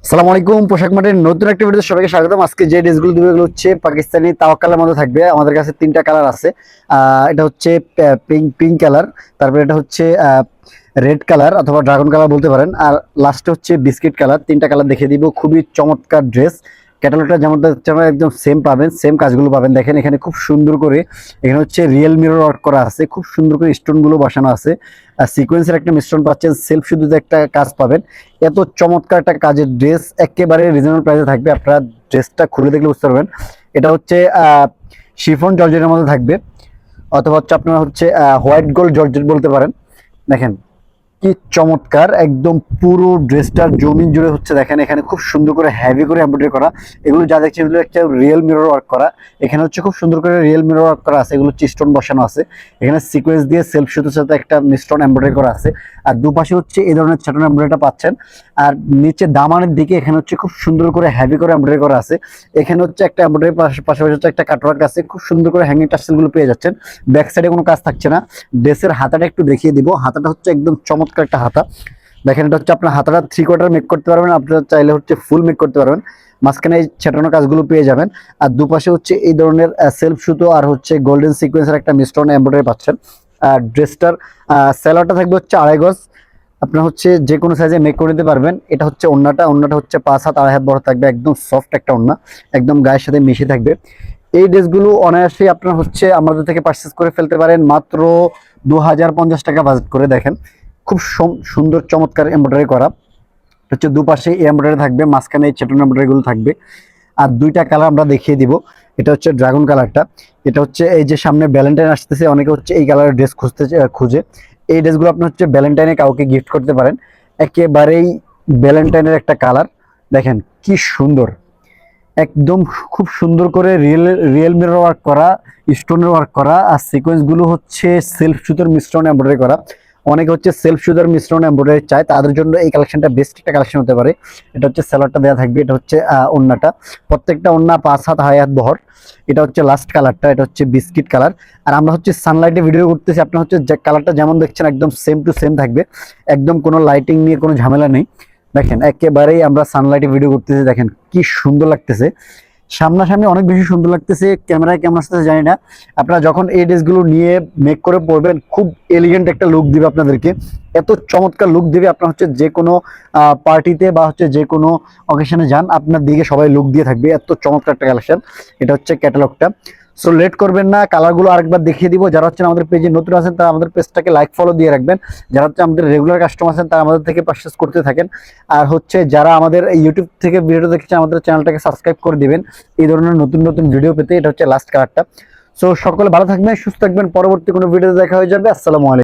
আসসালামু আলাইকুম। পোশাক মার্টের নতুন একটা ভিডিওতে সবাইকে স্বাগতম। আজকে যে ড্রেসগুলো দিবে এগুলো হচ্ছে পাকিস্তানি তাওয়াক্কালের মধ্যে থাকবে। আমাদের কাছে তিনটা কালার আছে। এটা হচ্ছে পিঙ্ক কালার, তারপরে এটা হচ্ছে রেড কালার অথবা ড্রাগন কালার বলতে পারেন, আর লাস্টে হচ্ছে বিস্কিট কালার। তিনটা কালার দেখিয়ে দিব। খুবই চমৎকার ড্রেস। ক্যাটালগটা যেমন একদম সেম পাবেন, সেম কাজগুলো পাবেন। দেখেন এখানে খুব সুন্দর করে এখানে হচ্ছে রিয়েল মিরর ওয়ার্ক করা আছে, খুব সুন্দর করে স্টোন গুলো বসানো আছে। আর সিকোয়েন্সের একটা মিশ্রণ পাচ্ছেন, সেলফ শুধু একটা কাজ পাবেন। এত চমৎকার একটা কাজের ড্রেস একেবারে রিজনেবল প্রাইসে থাকবে। আপনারা ড্রেসটা খুলে দেখলে বুঝতে পারবেন। এটা হচ্ছে শিফন জর্জেটের মধ্যে থাকবে, অথবা হচ্ছে আপনারা হচ্ছে হোয়াইট গোল্ড জর্জেট বলতে পারেন। দেখেন কি চমৎকার, একদম পুরো ড্রেসটার জমিন জুড়ে হচ্ছে। দেখেন এখানে খুব সুন্দর করে হেভি করে এমব্রয়ডারি করা। এগুলো যা দেখছি এগুলো একটা রিয়েল মিরর ওয়ার্ক করা। এখানে হচ্ছে খুব সুন্দর করে রিয়েল মিরর ওয়ার্ক করা আছে। এগুলো স্টোন বসানো আছে। এখানে সিকোয়েন্স দিয়ে সেলফ সুতোর সাথে একটা মিশ্রণ এমব্রয়ডারি করা আছে। আর দুপাশে হচ্ছে এই ধরনের ছোট এমব্রয়ডারিটা পাচ্ছেন। আর নিচে দামানের দিকে এখানে হচ্ছে খুব সুন্দর করে হেভি করে এমব্রয়ডারি করা আছে। এখানে হচ্ছে একটা এমব্রয়ডারি, পাশাপাশি হচ্ছে একটা কাটওয়ার্ক আছে। খুব সুন্দর করে হ্যাঙ্গিং টাসেলগুলো পেয়ে যাচ্ছেন। ব্যাক সাইডে কোনো কাজ থাকছে না। ড্রেসের হাতাটা একটু দেখিয়ে দিব। হাতাটা হচ্ছে একদম চমৎকার একটা হাতা। দেখেন এটা হচ্ছে আপনার হাতাটা 3/4 মেক করতে পারবেন, আপনারা চাইলে হচ্ছে ফুল মেক করতে পারবেন। মাঝখানে এই ছেটানো কাজগুলো পেয়ে যাবেন। আর দুপাশে হচ্ছে এই ধরনের সেলফ সুতো আর হচ্ছে গোল্ডেন সিকোয়েন্সের একটা মিশ্রণ এমব্রয়ডারি পাচ্ছেন। আর ড্রেসটার সেলারটা থাকবে হচ্ছে 2.5 গজ। আপনার হচ্ছে যে কোনো সাইজে মেক করে নিতে পারবেন। এটা হচ্ছে ওড়নাটা হচ্ছে 5 হাত 2.5 হাত বড় থাকবে, একদম সফট একটা ওড়না, একদম গায়ের সাথে মিশে থাকবে। এই ড্রেসগুলো অনায়াসেই আপনার হচ্ছে আমাদের থেকে পারচেস করে ফেলতে পারেন মাত্র 2050 টাকা বাজেট করে। দেখেন খুব সুন্দর চমৎকার এমব্রয়ডারি করা হচ্ছে। দুপাশে এমব্রয়ডারি থাকবে, মাঝখানে এই ছোট এমব্রয়ডারি গুলো থাকবে। আর দুইটা কালার আমরা দেখিয়ে দিব। এটা হচ্ছে ড্রাগন কালারটা। এটা হচ্ছে এই যে সামনে ভ্যালেন্টাইন আসতেছে, অনেকে হচ্ছে এই কালারের ড্রেস খুঁজে। এই ড্রেসগুলো আপনি হচ্ছে ভ্যালেন্টাইনে কাউকে গিফট করতে পারেন। একেবারেই ভ্যালেন্টাইনের একটা কালার। দেখেন কি সুন্দর, একদম খুব সুন্দর করে রিয়েল মিরর ওয়ার্ক করা, স্টোনের ওয়ার্ক করা। আর সিকোয়েন্স গুলো হচ্ছে সেলফ সুতোর মিশ্রণ এমব্রয়ডারি করা। অনেকে হচ্ছে সেলফ সুতোর মিশ্রণ এমব্রয়ডারি চায়, তাদের জন্য এই কালেকশনটা বেস্ট একটা কালেকশন হতে পারে। এটা হচ্ছে সেলারটা দেওয়া থাকবে। এটা হচ্ছে ওড়নাটা, প্রত্যেকটা ওড়না 5 হাত 2.5 হাত বহর। এটা হচ্ছে লাস্ট কালারটা, এটা হচ্ছে বিস্কিট কালার। আর আমরা হচ্ছে সানলাইটে ভিডিও করতেছি, আপনার হচ্ছে যে কালারটা যেমন দেখছেন একদম সেম টু সেম থাকবে। একদম কোনো লাইটিং নিয়ে কোনো ঝামেলা নেই। দেখেন একেবারেই আমরা সানলাইটে ভিডিও করতেছি। দেখেন কি সুন্দর লাগতেছে, সামনাসামনি অনেক বেশি সুন্দর লাগতেছে। ক্যামেরায় কেমন আসতেছে জানি না। আপনারা যখন এই ড্রেসগুলো নিয়ে মেক করে পরবেন, খুব এলিগেন্ট একটা লুক দিবে আপনাদেরকে। এত চমৎকার লুক দিবে, আপনার হচ্ছে যে কোনো পার্টিতে বা হচ্ছে যে কোনো অকেশনে যান, আপনার দিকে সবাই লুক দিয়ে থাকবে। এত চমৎকার একটা কালেকশন। এটা হচ্ছে ক্যাটালগটা। সো লেট করবেন না, কালারগুলো আরেকবার দেখিয়ে দিব। যারা হচ্ছে আমাদের পেজে নতুন আছেন তারা আমাদের পেজটাকে লাইক ফলো দিয়ে রাখবেন। যারা হচ্ছে আমাদের রেগুলার কাস্টমার আছেন তারা আমাদের থেকে পারচেস করতে থাকেন। আর হচ্ছে যারা আমাদের ইউটিউব থেকে ভিডিও দেখছেন আমাদের চ্যানেলটাকে সাবস্ক্রাইব করে দিবেন এই ধরনের নতুন নতুন ভিডিও পেতে। এটা হচ্ছে লাস্ট কালারটা। সো সকলে ভালো থাকবেন, সুস্থ থাকবেন। পরবর্তী কোনো ভিডিওতে দেখা হয়ে যাবে। আসসালামু আলাইকুম।